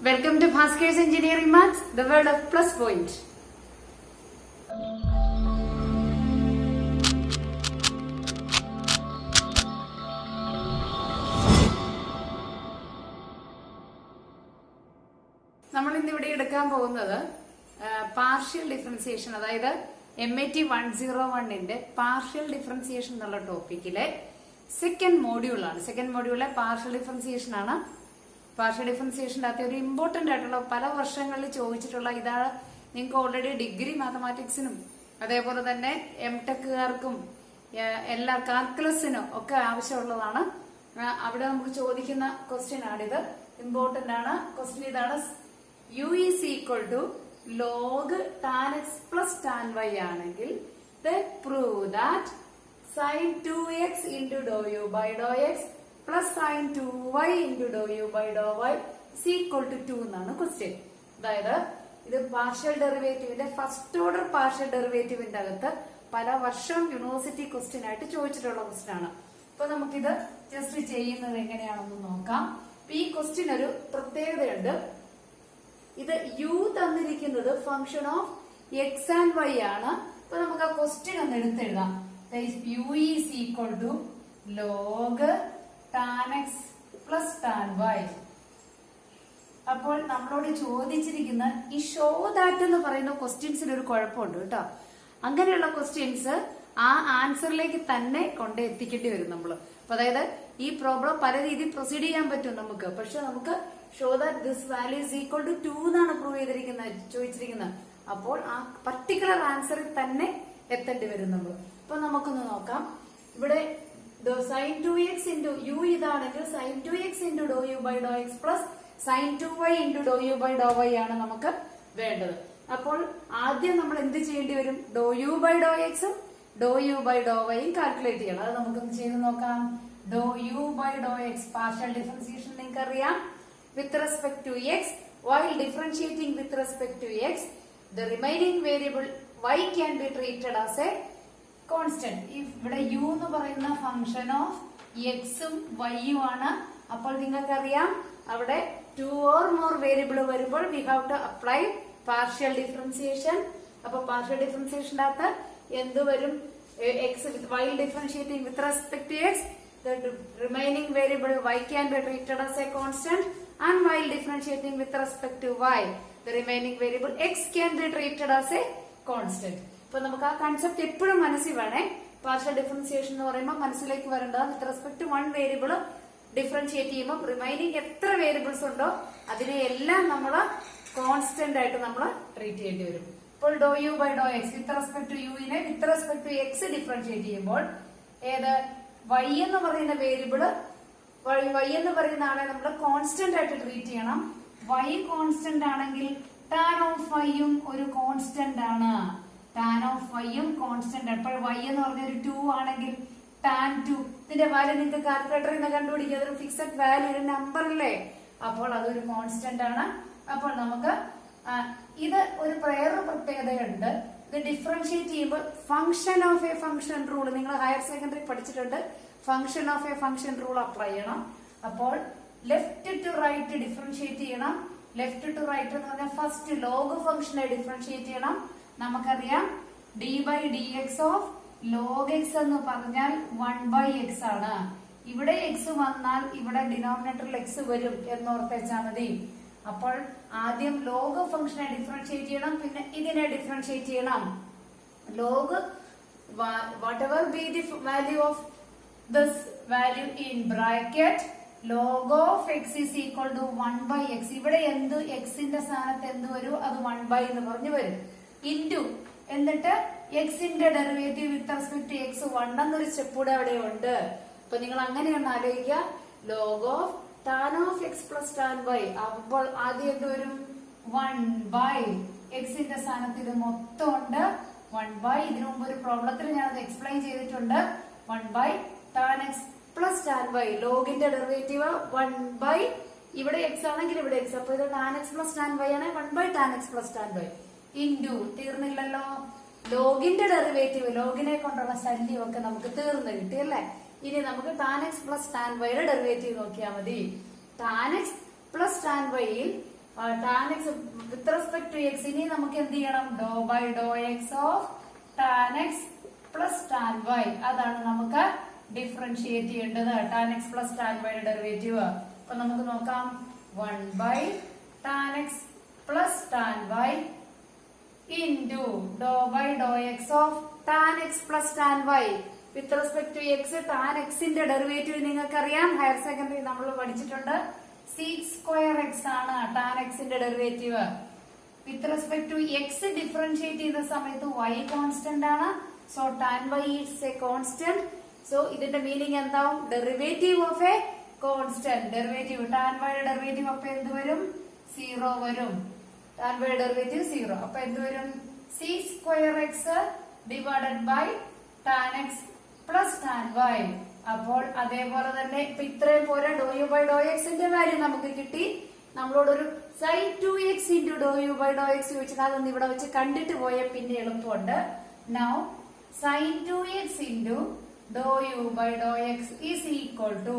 Welcome to Bhaskar's Engineering Maths, the world of plus point. നമ്മൾ ഇന്നിവിടെ എടുക്കാൻ പോകുന്നത് പാർഷ്യൽ ഡിഫറൻസിയേഷൻ, അതായത് MAT 101ന്റെ പാർഷ്യൽ ഡിഫറൻസിയേഷൻ എന്നുള്ള ടോപ്പിക്കിലെ സെക്കൻഡ് മോഡ്യൂളാണ്. സെക്കൻഡ് മോഡ്യൂളിലെ പാർഷ്യൽ ഡിഫറൻസിയേഷൻ ആണ്. പാർഷ്യൽ ഡിഫറൻസിയേഷൻ്റെ അകത്ത് ഒരു ഇമ്പോർട്ടന്റ് ആയിട്ടുള്ള പല വർഷങ്ങളിൽ ചോദിച്ചിട്ടുള്ള ഇതാണ്. നിങ്ങൾക്ക് ഓൾറെഡി ഡിഗ്രി മാത്തമാറ്റിക്സിനും അതേപോലെ തന്നെ MTechകാർക്കും എല്ലാ കാൽക്കുലസിനും ഒക്കെ ആവശ്യമുള്ളതാണ്. അവിടെ നമുക്ക് ചോദിക്കുന്ന ക്വസ്റ്റ്യൻ ആണിത്. ഇമ്പോർട്ടന്റ് ആണ്. ക്വസ്റ്റ്യൻ ഇതാണ്: u is equal to log tan x plus tan y ആണെങ്കിൽ then prove that sin 2x into dou u by dou x plus sin 2y into dou u by dou y is equal to 2 എന്നാണ് question. അതായത് ഇത് partial ഡെറിവേറ്റീവിന്റെ first order partial ഡെറിവേറ്റീവിന്റെ അകത്ത് പല വർഷം university question ആയിട്ട് ചോദിച്ചിട്ടുള്ള ക്വസ്റ്റ്യൻ ആണ്. അപ്പൊ നമുക്കിത് ജസ്റ്റ് ചെയ്യുന്നത് എങ്ങനെയാണെന്ന് നോക്കാം. ഈ ക്വസ്റ്റ്യൻ ഒരു പ്രത്യേകതയുണ്ട്. ഇത് u തന്നിരിക്കുന്നത് function of x and y ആണ്. അപ്പൊ നമുക്ക് ആ ക്വസ്റ്റ്യൻ ഒന്ന് എടുത്തെഴുതാം. u is equal to log tan x plus tan y. അപ്പോൾ നമ്മളോട് ചോദിച്ചിരിക്കുന്ന ഈ ഷോ ദാറ്റ് എന്ന് പറയുന്ന ക്വസ്റ്റ്യൻസിന് ഒരു കുഴപ്പമുണ്ട് കേട്ടോ. അങ്ങനെയുള്ള ക്വസ്റ്റ്യൻസ് ആ ആൻസറിലേക്ക് തന്നെ കൊണ്ട് എത്തിക്കേണ്ടി വരും നമ്മൾ. അപ്പൊ അതായത് ഈ പ്രോബ്ലം പല രീതിയിൽ പ്രൊസീഡ് ചെയ്യാൻ പറ്റും നമുക്ക്. പക്ഷെ നമുക്ക് show that this value is equal to 2 എന്നാണ് പ്രൂവ് ചെയ്തിരിക്കുന്നത്, ചോദിച്ചിരിക്കുന്നത്. അപ്പോൾ ആ പർട്ടിക്കുലർ ആൻസറിൽ തന്നെ എത്തേണ്ടി വരും നമ്മൾ. അപ്പൊ നമുക്കൊന്ന് നോക്കാം. ഇവിടെ sin 2x into u ഇതാണെങ്കിൽ sin 2x into dou u by dou x plus sin 2y into dou u by dou y ആണ് നമുക്ക് വേണ്ടത്. അപ്പോൾ ആദ്യം നമ്മൾ എന്ത് ചെയ്യേണ്ടി വരും? dou u by dou x ഉം dou u by dou y യും കാൽക്കുലേറ്റ് ചെയ്യണം. അത് നമുക്കൊന്ന് ചെയ്ത് നോക്കാം. dou u by dou x partial differentiation നിങ്ങൾക്ക് അറിയാം. with respect to x, while differentiating with respect to x, the remaining variable y can be treated as a constant. ഇവിടെ u എന്ന് പറയുന്ന ഫംഗ്ഷൻ ഓഫ് എക്സും വൈയും ആണ്. അപ്പോൾ നിങ്ങൾക്കറിയാം അവിടെ 2 or more വേരിയബിൾ വരുമ്പോൾ we have to apply partial differentiation. അപ്പൊ പാർഷ്യൽ ഡിഫറൻസിയേഷന്റെ അകത്ത് എന്ത് വരും? x while differentiating with respect to x, the remaining variable y can be treated as a constant, and while differentiating with respect to y, the remaining variable x can be treated as a constant. അപ്പൊ നമുക്ക് ആ concept എപ്പോഴും മനസ്സിൽ വേണേ. Partial differentiation എന്ന് പറയുമ്പോൾ മനസ്സിലേക്ക് വരേണ്ടത് with respect to one variable differentiate ചെയ്യുമ്പോൾ റിമൈനിങ് എത്ര വേരിയബിൾസ് ഉണ്ടോ അതിനെ എല്ലാം നമ്മൾ കോൺസ്റ്റന്റ് ആയിട്ട് നമ്മൾ ട്രീറ്റ് ചെയ്യേണ്ടി വരും. ഇപ്പോൾ do u by do x with respect to യുവിനെ with respect to x differentiate ചെയ്യുമ്പോൾ ഏത് y എന്ന് പറയുന്ന വേരിയബിള് y എന്ന് പറയുന്ന ആളെ നമ്മൾ കോൺസ്റ്റന്റ് ആയിട്ട് ട്രീറ്റ് ചെയ്യണം. y കോൺസ്റ്റന്റ് ആണെങ്കിൽ ടാൻ ഓഫ് y-യും ഒരു കോൺസ്റ്റന്റ് ആണ്. ടാൻ ഓഫ് y-യും കോൺസ്റ്റന്റ്. അപ്പോൾ y എന്ന് പറഞ്ഞ ഒരു 2 ആണെങ്കിൽ ടാൻ 2 ഇതിന്റെ വാല്യൂ നിങ്ങൾക്ക് കാൽക്കുലേറ്ററിൽ നിന്ന് കണ്ടുപിടിക്കുക. അതൊരു ഫിക്സഡ് വാല്യൂ, ഒരു നമ്പർ അല്ലേ? അപ്പോൾ അതൊരു കോൺസ്റ്റന്റ് ആണ്. അപ്പോൾ നമുക്ക് ഇത് ഒരു വേറൊരു പ്രത്യേകതയുണ്ട്. ഇത് ഡിഫറൻഷിയേറ്റ് ചെയ്യുമ്പോൾ function of a function rule നിങ്ങൾ ഹയർ സെക്കൻഡറി പഠിച്ചിട്ടുണ്ട്. Function of a function rule apply ചെയ്യണം. അപ്പോൾ ലെഫ്റ്റ് ടു റൈറ്റ് ഡിഫറൻഷിയേറ്റ് ചെയ്യണം. ലെഫ്റ്റ് ടു റൈറ്റ് എന്ന് പറഞ്ഞാൽ ഫസ്റ്റ് ലോഗ് ഫംഗ്ഷനെ ഡിഫറൻഷിയേറ്റ് ചെയ്യണം. നമുക്കറിയാം d by d x of log x എന്ന് പറഞ്ഞാൽ 1 by x ആണ്. ഇവിടെ എക്സ് വന്നാൽ ഇവിടെ ഡിനോമിനേറ്ററിൽ എക്സ് വരും എന്നോർത്ത് വെച്ചാൽ മതി. അപ്പോൾ ആദ്യം ലോഗ് ഫംഗ്ഷനെ ഡിഫറൻഷിയേറ്റ് ചെയ്യണം, പിന്നെ ഇതിനെ ഡിഫറൻഷിയേറ്റ് ചെയ്യണം. Log whatever be the value of this value in bracket, log of x is equal to 1 by x. ഇവിടെ എന്ത് എക്സിന്റെ സ്ഥാനത്ത് എന്ത് വരും? അത് 1 by എന്ന് പറഞ്ഞു വരും. ഇൻറ്റു എന്നിട്ട് എക്സിന്റെ derivative with respect to x 1 എന്നൊരു സ്റ്റെപ്പ് കൂടെ അവിടെ ഉണ്ട്. അപ്പൊ നിങ്ങൾ അങ്ങനെയാണ് ആലോചിക്കുക. Log of tan of x plus tan y. അപ്പോൾ ആദ്യം എന്ത് വരും? 1 by എക്സിന്റെ സ്ഥാനത്ത് ഇത് മൊത്തം ഉണ്ട് 1 by. ഇതിനു മുമ്പ് ഒരു പ്രോബ്ലത്തിൽ ഞാനത് എക്സ്പ്ലെയിൻ ചെയ്തിട്ടുണ്ട്. 1 by tan x plus tan y. ലോഗിന്റെ ഡെറിവേറ്റീവ് 1 by ഇവിടെ എക്സ് ആണെങ്കിൽ ഇവിടെ എക്സ്. അപ്പൊ ഇത് tan x plus tan y ആണ്. 1 by tan x plus tan y into തീർന്നില്ലല്ലോ. ലോഗിന്റെ ഡെറിവേറ്റീവ്, ലോഗിനെ കൊണ്ടുള്ള ശല്യം ഒക്കെ നമുക്ക് തീർന്നു കിട്ടി അല്ലേ? ഇനി നമുക്ക് ടാൻ എക്സ് പ്ലസ് ടാൻ വൈയുടെ ഡെറിവേറ്റീവ് നോക്കിയാൽ മതി. ടാൻ എക്സ് പ്ലസ് ടാൻ വൈയിൽ tan x with respect to x. ഇനി നമുക്ക് എന്ത് ചെയ്യണം? ഡോ by do x of tan x plus tan y. അതാണ് നമുക്ക് ഡിഫറൻഷിയേറ്റ് ചെയ്യേണ്ടത്. ടാൻ എക്സ് പ്ലസ് ടാൻ വൈയുടെ ഡെറിവേറ്റീവ്. അപ്പൊ നമുക്ക് നോക്കാം. 1 by tan x plus tan y into do by do x of tan x plus tan y. With respect to x tan എക്സിന്റെ derivative നിങ്ങൾക്കറിയാം, higher secondary നമ്മൾ പഠിച്ചിട്ടുണ്ട്. Sec square x ആണ് tan എക്സിന്റെ derivative. With respect to x differentiate ചെയ്യുന്ന സമയത്ത് y constant ആണ്. So tan y is a constant. So ഇതിന്റെ മീനിങ് എന്താവും? Derivative of a constant. Derivative tan വൈയുടെ ഡെറിവേറ്റീവ് അപ്പൊ എന്ത് വരും? 0 വരും. Tan y derivative 0. അപ്പൊ എന്ത് വരും? Sec square x divided by tan x plus tan y. അപ്പോൾ അതേപോലെ തന്നെ ഇപ്പൊ ഇത്രയും പോലെ ഡോ യു ബൈ ഡോ എക്സിന്റെ വാല്യൂ നമുക്ക് കിട്ടി. നമ്മളോടൊരു sine 2x into do u by do x ചോദിച്ചാൽ അതൊന്ന് ഇവിടെ വെച്ച് കണ്ടിട്ട് പോയാൽ പിന്നെ എളുപ്പമുണ്ട്. Now sine 2x into do u by do x is equal to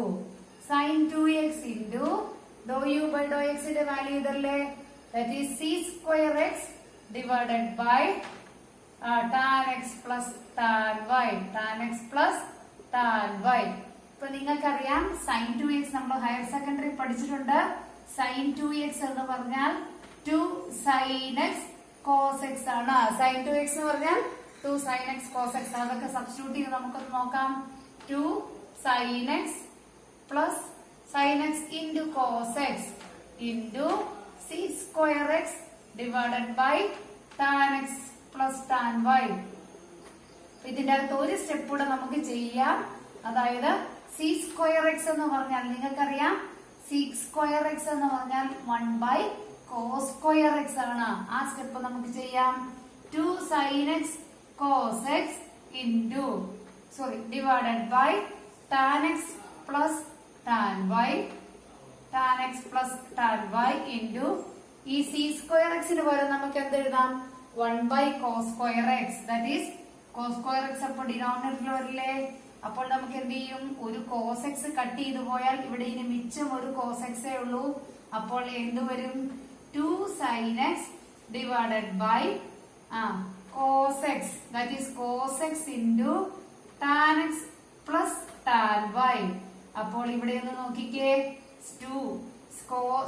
sine 2x into do u by do എക്സിന്റെ വാല്യൂ ഇതല്ലേ? That is sec square x divided by tan x plus tan y. Tan x plus tan y. ഇപ്പൊ നിങ്ങൾക്കറിയാം sign 2x നമ്മൾ higher secondary പഠിച്ചിട്ടുണ്ട്. Sign 2x എന്ന് പറഞ്ഞാൽ 2 sine x cos x ആണ്. Sine 2x എന്ന് പറഞ്ഞാൽ 2 സൈൻ എക്സ് കോസ് എക്സ്. അതൊക്കെ സബ്സ്റ്റിറ്റ്യൂട്ട് ചെയ്ത് നമുക്കൊന്ന് നോക്കാം. 2 sine x plus sine x into cos x into c square x divided by tan x plus tan y. ഇതിന്റെ അകത്ത് ഒരു സ്റ്റെപ്പ് കൂടെ നമുക്ക് ചെയ്യാം. അതായത് സി സ്ക്വയർ എക്സ് എന്ന് പറഞ്ഞാൽ നിങ്ങൾക്കറിയാം സി സ്ക്വയർ എക്സ് എന്ന് പറഞ്ഞാൽ 1 ബൈ കോസ് സ്ക്വയർ എക്സ് ആണ്. ആ സ്റ്റെപ്പ് നമുക്ക് ചെയ്യാം. 2 sine x cos x into divided by tan x plus tan y. Tan x plus tan y into ഈ സി സ്ക്വയർ എക്സിന് പകരം നമുക്ക് എന്ത് എഴുതാം? 1 by cos square x. That is cos square x അപ്പോൾ ഡിനോമിനേറ്ററിൽ വരില്ലേ? അപ്പോൾ നമുക്ക് എന്ത് ചെയ്യും? ഒരു കോസ് എക്സ് കട്ട് ചെയ്തു പോയാൽ ഇവിടെ ഇനി മിച്ചം ഒരു കോസ് എക്സേ ഉള്ളൂ. അപ്പോൾ എന്ത് വരും? 2 sine x divided by cos x. That is cos x into tan x plus tan y. അപ്പോൾ ഇവിടെ ഒന്ന് നോക്കിക്കേ. 2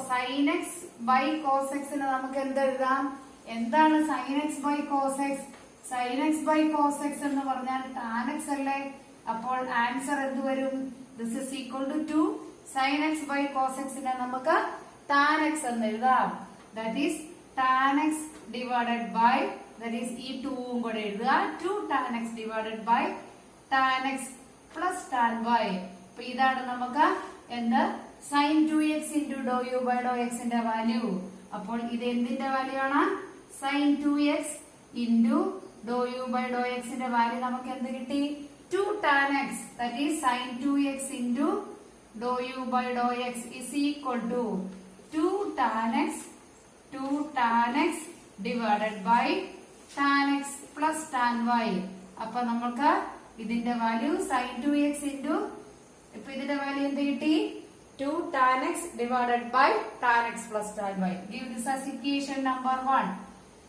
സൈൻ എക്സ് ബൈ കോസ് എക്സിന് നമുക്ക് എന്തെഴുതാം? എന്താണ് sine x by cos x? Sine x by cos x എന്ന് പറഞ്ഞാൽ ടാൻ എക്സ് അല്ലേ? അപ്പോൾ ആൻസർ എന്ത് വരും? This is equal to 2 sine x by cos എക്സിനെ നമുക്ക് ടാൻ എക്സ് എന്ന് എഴുതാം. That is tan x divided by that is ഈ 2 കൂടെ എഴുതുക. 2 tan x divided by tan x plus tan y. അപ്പൊ ഇതാണ് നമുക്ക് എന്ത്? Sine 2x into do u by do എക്സിന്റെ വാല്യൂ. അപ്പോൾ ഇത് എന്തിന്റെ വാല്യൂ ആണ്? Sine 2x into do u by do എക്സിന്റെ വാല്യൂ നമുക്ക് എന്ത് കിട്ടി? 2 tan x. That is sine 2x into do u by do x is equal to 2 tan x divided by tan x plus tan y. അപ്പൊ നമുക്ക് ഇതിന്റെ value sign 2x into ഇപ്പൊ ഇതിന്റെ value എന്ത് കിട്ടി? 2 tan x divided by tan x plus tan y. Give this as equation number 1.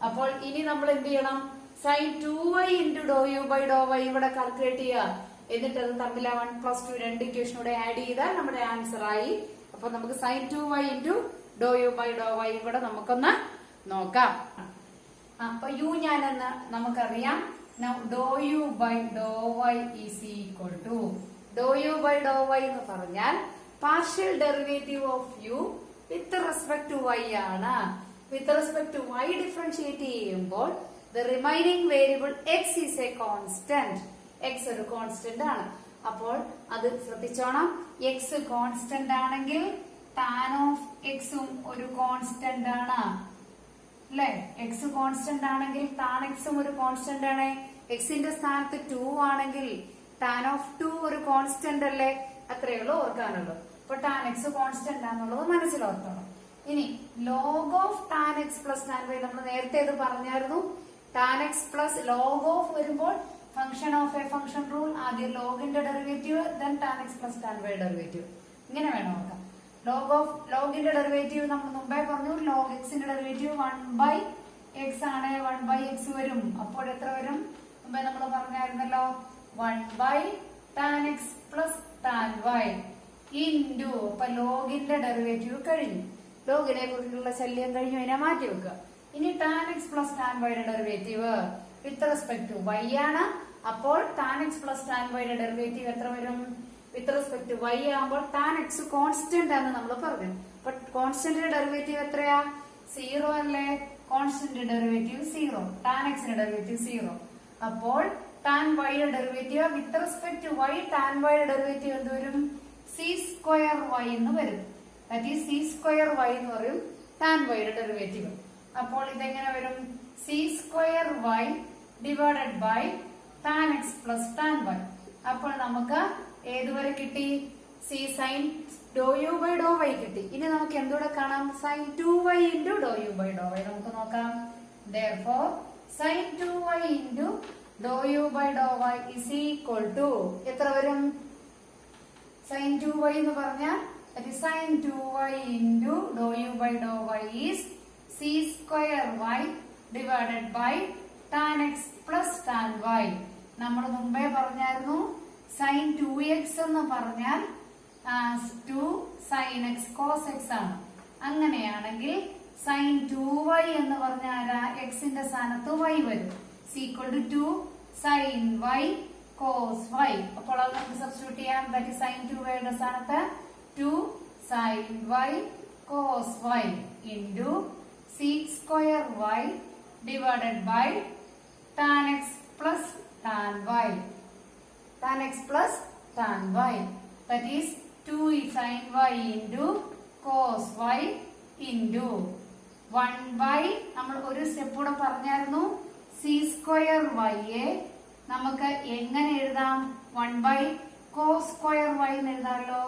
അപ്പോൾ ഇനി നമ്മൾ എന്ത് ചെയ്യണം? Sine 2y into do u by do y ഇവിടെ കാൽക്കുലേറ്റ് ചെയ്യുക. എന്നിട്ട് അത് തമ്മിൽ 1 + 2 രണ്ട് ഇക്വേഷൻ കൂടെ ആഡ് ചെയ്താൽ നമ്മുടെ ആൻസർ ആയി. അപ്പൊ നമുക്ക് sine 2y into do u by do y ഇവിടെ നമുക്കൊന്ന് നോക്കാം. അപ്പൊ യു ഞാനെന്ന് നമുക്കറിയാം. Do u by do y is equal to do u by do y എന്ന് പറഞ്ഞാൽ partial derivative of u with respect to y ആണ്. With respect to y differentiate ചെയ്യുമ്പോൾ the remaining variable x is a constant. X ഒരു constant ആണ്. അപ്പോൾ അത് ശ്രദ്ധിച്ചോണം. X constant ആണെങ്കിൽ ടാൻ ഓഫ് എക്സും ഒരു കോൺസ്റ്റന്റ് ആണ് അല്ലെ? എക്സ് കോൺസ്റ്റന്റ് ആണെങ്കിൽ ടാൻ എക്സും ഒരു കോൺസ്റ്റന്റ് ആണ്. എക്സിന്റെ സ്ഥാനത്ത് 2 ആണെങ്കിൽ ടാൻ ഓഫ് 2 ഒരു കോൺസ്റ്റന്റ് അല്ലേ? അത്രയേ ഉള്ളൂ ഓർക്കാനുള്ളൂ. അപ്പൊ ടാൻ എക്സ് കോൺസ്റ്റന്റ് ആണെന്നുള്ളത് മനസ്സിലോർത്തോണം. ഇനി log of tan x plus tan y നമ്മൾ നേരത്തെ ഇത് പറഞ്ഞായിരുന്നു. Tan x plus log of വരുമ്പോൾ function of a function rule. ആദ്യം ലോഗിന്റെ derivative then tan x plus tan y derivative. ഇങ്ങനെ വേണം നോക്കാം. ലോഗിന്റെ ഡെറിവേറ്റീവ് നമ്മൾ മുമ്പേ പറഞ്ഞു. ലോഗ് എക്സിന്റെ ഡെറിവേറ്റീവ് 1/x ആണ്. 1/x വരും. അപ്പോൾ എത്ര വരും? മുമ്പേ നമ്മൾ പറഞ്ഞായിരുന്നല്ലോ 1/tan x plus tan y into. അപ്പൊ ലോഗിന്റെ ഡെറിവേറ്റീവ് കഴിഞ്ഞു. ലോഗിനെ കുറിച്ചുള്ള ശല്യം കഴിഞ്ഞു. അതിനെ മാറ്റി വെക്കുക. ഇനി tan x plus tan y യുടെ derivative with respect to y ആണ്. അപ്പോൾ tan x plus tan y യുടെ ഡെറിവേറ്റീവ് എത്ര വരും? വിത്ത് റെസ്പെക്ട് ടു y ആകുമ്പോൾ tan x കോൺസ്റ്റന്റ് ആണ് നമ്മൾ പറഞ്ഞു. അപ്പൊ കോൺസ്റ്റന്റിന്റെ ഡെറിവേറ്റീവ് എത്രയാ? 0 അല്ലേ? Constant derivative 0. tan x ന്റെ ഡെറിവേറ്റീവ് 0. അപ്പോൾ tan y യുടെ derivative with respect to y tan y യുടെ ഡെറിവേറ്റീവ് എന്ത് വരും? c² y എന്ന് വരും. ദാറ്റ് ഈസ് c² y എന്ന് പറയും tan y യുടെ ഡെറിവേറ്റീവ്. അപ്പോൾ ഇതെങ്ങനെ വരും? c² y divided by tan x plus tan y. അപ്പോൾ നമുക്ക് ഏതുവരെ കിട്ടി? c sin do u by do y കിട്ടി. ഇനി നമുക്ക് എന്തുകൂടെ കാണാം? sin 2y into do u by do y നമുക്ക് നോക്കാം. therefore sin 2y into do u by do y is equal to എത്ര വരും? sin 2y എന്ന് പറഞ്ഞാൽ sin 2y into do u by do y is c² y divided by tan x plus tan y. നമ്മൾ മുമ്പേ പറഞ്ഞായിരുന്നു sin 2x എന്ന് പറഞ്ഞാൽ 2 sin x cos x ആണ്. അങ്ങനെയാണെങ്കിൽ sin 2y എന്ന് പറഞ്ഞാൽ എക്സിന്റെ സ്ഥാനത്ത് y വരും. Equal to 2 sin y cos y. അപ്പോൾ അത് നമുക്ക് സബ്സ്റ്റിറ്റ്യൂട്ട് ചെയ്യാം. ദാറ്റ് ഈസ് sin 2y യുടെ സ്ഥാനത്ത് 2 sin y cos y into c² y divided by tan x plus tan y. tan x plus tan y. That is 2 sin y into cos y into 1 നമ്മൾ ഒരു step കൂടെ പറഞ്ഞായിരുന്നു. c² y നമുക്ക് എങ്ങനെ എഴുതാം? 1 cos² y എന്ന് എഴുതാമല്ലോ.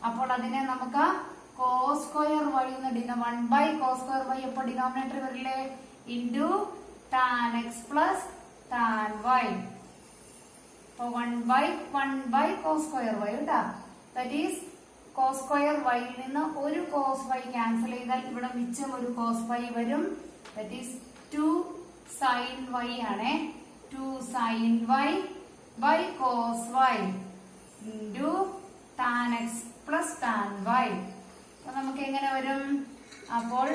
അപ്പോൾ അതിനെ നമുക്ക് cos² y എന്ന് 1 cos² y എപ്പോൾ ഡിനോമിനേറ്റർ വരില്ലേ? Into tan x plus tan y. അപ്പൊ 1 cos² y കേട്ടാ. ദാറ്റ് ഈസ് cos² y യിൽ നിന്ന് ഒരു cos y ക്യാൻസൽ ചെയ്താൽ ഇവിടെ മിച്ചം ഒരു cos y വരും. ദാറ്റ് ഈസ് 2 sin y ആണ്. 2 sin y by cos y into tan x plus tan y. അപ്പൊ നമുക്ക് എങ്ങനെ വരും? അപ്പോൾ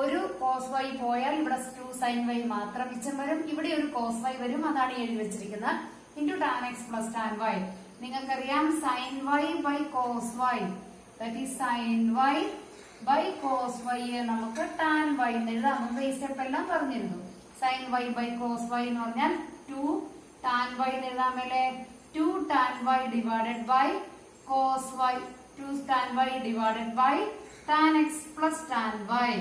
ഒരു cos y പോയാൽ ഇവിടെ 2 sin y മാത്രം മിച്ചം വരും. ഇവിടെ ഒരു cos y വരും. അതാണ് എഴുതി വെച്ചിരിക്കുന്നത്. Into tan x plus tan y. നിങ്ങൾക്കറിയാം sin y by cos y. That is sin y by cos y നമുക്ക് tan y എന്ന് എഴുതാം. നമുക്ക് ഈ സ്റ്റെപ്പ് എല്ലാം പറഞ്ഞിരുന്നു. sin y by cos y എന്ന് പറഞ്ഞാൽ 2 tan y എന്ന് എഴുതാമല്ലേ? 2 tan y divided by cos y. 2 tan y divided by tan x plus tan y.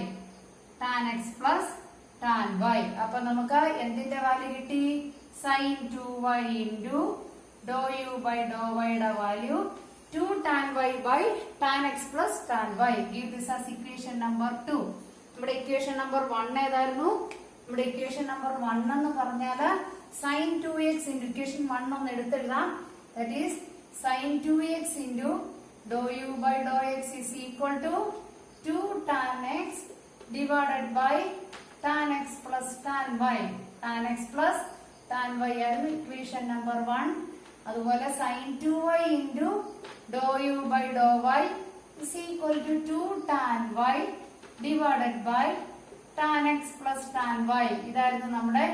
tan x plus tan y. അപ്പൊ നമുക്ക് എന്തിന്റെ വാല്യൂ കിട്ടി? sin 2y into do u by do y യുടെ value 2 tan y by tan x plus tan y. Give this as equation number 2. നമ്മുടെ equation number 1 ഏതായിരുന്നു? നമ്മുടെ equation number 1 എന്ന് പറഞ്ഞാൽ sin 2x ഇൻറ്റു ഇക്വേഷൻ 1 ഒന്ന് എടുത്തെഴുതാം. That is sin 2x into do u by do x is equal to 2 tan x divided by tan x plus tan y. tan x plus tan y ആയിരുന്നു equation number 1. അതുപോലെ sin 2y into do u by do y is equal to 2 tan y divided by tan x plus tan y. ഇതായിരുന്നു നമ്മുടെ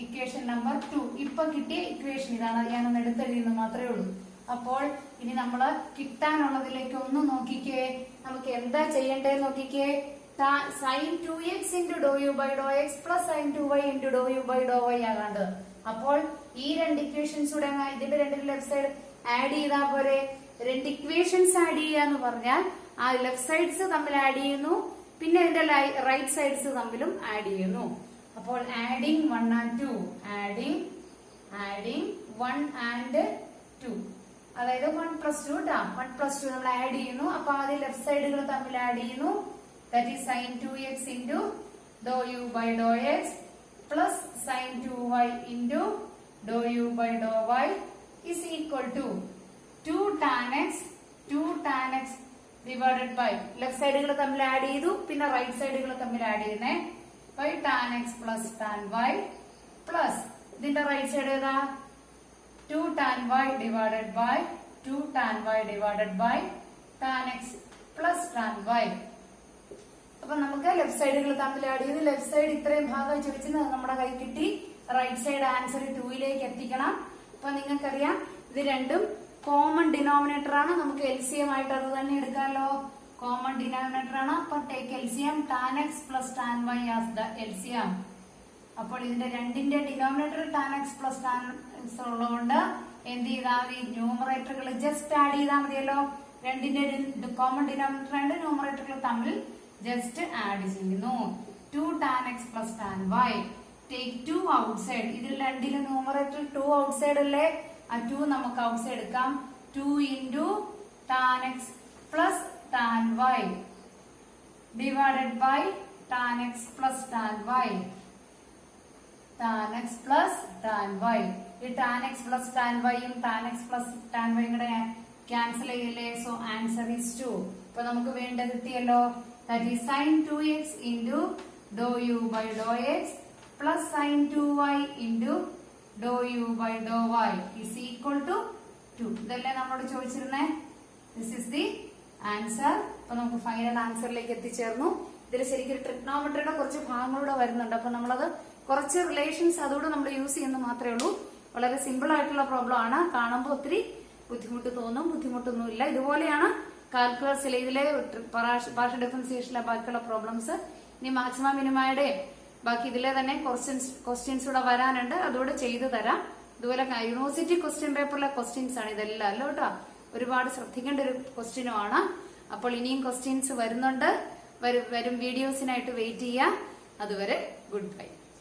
equation number 2. ഇപ്പൊ കിട്ടിയ equation ഇതാണ്. ഞാനൊന്ന് എടുത്തെഴുതിയെന്ന് മാത്രമേ ഉള്ളൂ. അപ്പോൾ ഇനി നമ്മൾ കിട്ടാനുള്ളതിലേക്ക് ഒന്ന് നോക്കിക്കേ. നമുക്ക് എന്താ ചെയ്യേണ്ടത് നോക്കിക്കേ. sin 2x into do u by do x plus sin 2y into do u by do y ആകാണ്ടത്. അപ്പോൾ ഈ രണ്ട് ഇക്വേഷൻസ് കൂടെ ഇതിന്റെ രണ്ടിന്റെ ലെഫ്റ്റ് സൈഡ് ആഡ് ചെയ്താൽ പോരെ? രണ്ട് ഇക്വേഷൻസ് ആഡ് ചെയ്യാന്ന് പറഞ്ഞാൽ ആ ലെഫ്റ്റ് സൈഡ്സ് തമ്മിൽ ആഡ് ചെയ്യുന്നു, പിന്നെ ഇതിന്റെ റൈറ്റ് സൈഡ്സ് തമ്മിലും ആഡ് ചെയ്യുന്നു. അപ്പോൾ ആഡിങ് 1 and 2, ആഡിങ് 1 and 2, അതായത് 1 plus 2 കേട്ടാ. 1 plus 2 നമ്മൾ ആഡ് ചെയ്യുന്നു. അപ്പൊ ആദ്യം ലെഫ്റ്റ് സൈഡുകൾ തമ്മിൽ ആഡ് ചെയ്യുന്നു. That is sin 2x into do u by do x plus sin 2y into do u by do y is equal to 2 tan x divided by left സൈഡുകൾ തമ്മിൽ add ചെയ്തു, പിന്നെ റൈറ്റ് സൈഡുകൾ തമ്മിൽ add ചെയ്യുന്നേ by tan x plus tan y plus ഇതിന്റെ right side ഏതാ 2 tan y divided by 2 tan y divided by tan x plus tan y. അപ്പൊ നമുക്ക് ലെഫ്റ്റ് സൈഡുകൾ തമ്മിൽ ആഡ് ചെയ്ത് ലെഫ്റ്റ് സൈഡ് ഇത്രയും ഭാഗം ചോദിച്ചത് നമ്മുടെ കൈ കിട്ടി. റൈറ്റ് സൈഡ് ആൻസർ 2ലേക്ക് എത്തിക്കണം. അപ്പൊ നിങ്ങൾക്കറിയാം ഇത് രണ്ടും കോമൺ ഡിനോമിനേറ്റർ ആണ്. നമുക്ക് എൽസിഎം ആയിട്ട് അത് തന്നെ എടുക്കാമല്ലോ. കോമൺ ഡിനോമിനേറ്റർ ആണ്. അപ്പൊ take LCM tan x plus tan y as the LCM. അപ്പോൾ ഇതിന്റെ രണ്ടിന്റെ denominator tan x plus tan x ഉള്ളതുകൊണ്ട് എന്ത് ചെയ്താൽ മതി, ന്യൂമറേറ്ററുകൾ ജസ്റ്റ് ആഡ് ചെയ്താൽ മതിയല്ലോ. രണ്ടിന്റെ കോമൺ ഡിനോമിനേറ്റർ ആൻഡ് ന്യൂമറേറ്ററുകൾ തമ്മിൽ ജസ്റ്റ് ആഡ് ചെയ്യുന്നു. 2 tan x plus tan y take 2 outside. ഇതിൽ രണ്ടിലും ന്യൂമറേറ്റർ 2 ഔട്ട്സൈഡ് അല്ലേ, ആ 2 നമുക്ക് ഔട്ട്സൈഡ് എടുക്കാം. 2 into tan x plus tan y divided by tan x plus tan y. Tan x plus tan y. ഈ tan x plus tan വൈയും tan x plus tan y കൂടെ cancel ചെയ്യില്ലേ. So answer is 2. ഇപ്പൊ നമുക്ക് വേണ്ടത് കിട്ടിയല്ലോ. That is sine 2x into do u by do x plus sine 2y into do u by do y is equal to 2. ഇതല്ലേ നമ്മളോട് ചോദിച്ചിരുന്നേ. This is the answer. അപ്പൊ നമുക്ക് ഫൈനൽ ആൻസറിലേക്ക് എത്തിച്ചേർന്നു. ഇതിൽ ശരിക്കും ട്രിഗ്നോമെട്രിയുടെ കുറച്ച് ഭാഗങ്ങളൂടെ വരുന്നുണ്ട്. അപ്പൊ നമ്മളത് കുറച്ച് റിലേഷൻസ് അതോടെ നമ്മൾ യൂസ് ചെയ്യുന്നത് മാത്രമേ ഉള്ളൂ. വളരെ സിമ്പിൾ ആയിട്ടുള്ള പ്രോബ്ലം ആണ്. കാണുമ്പോൾ ഒത്തിരി ബുദ്ധിമുട്ട് തോന്നും, ബുദ്ധിമുട്ടൊന്നുമില്ല. ഇതുപോലെയാണ് കാൽക്കുലസിലെ ഇതിലെ പാർഷ്യൽ ഡിഫറൻസിയേഷനിലെ ബാക്കിയുള്ള പ്രോബ്ലംസ്. ഇനി മാക്സിമം മിനിമയുടെ ബാക്കി ഇതിലെ തന്നെ ക്വസ്റ്റ്യൻസ് കൂടെ വരാനുണ്ട്, അതുകൂടെ ചെയ്തു തരാം. ഇതുപോലെ യൂണിവേഴ്സിറ്റി ക്വസ്റ്റ്യൻ പേപ്പറിലെ ക്വസ്റ്റ്യൻസ് ആണ് ഇതെല്ലാം അല്ലോ കേട്ടോ. ഒരുപാട് ശ്രദ്ധിക്കേണ്ട ഒരു ക്വസ്റ്റ്യനുമാണ്. അപ്പോൾ ഇനിയും ക്വസ്റ്റ്യൻസ് വരുന്നുണ്ട്. വരും വീഡിയോസിനായിട്ട് വെയിറ്റ് ചെയ്യുക. അതുവരെ ഗുഡ് ബൈ.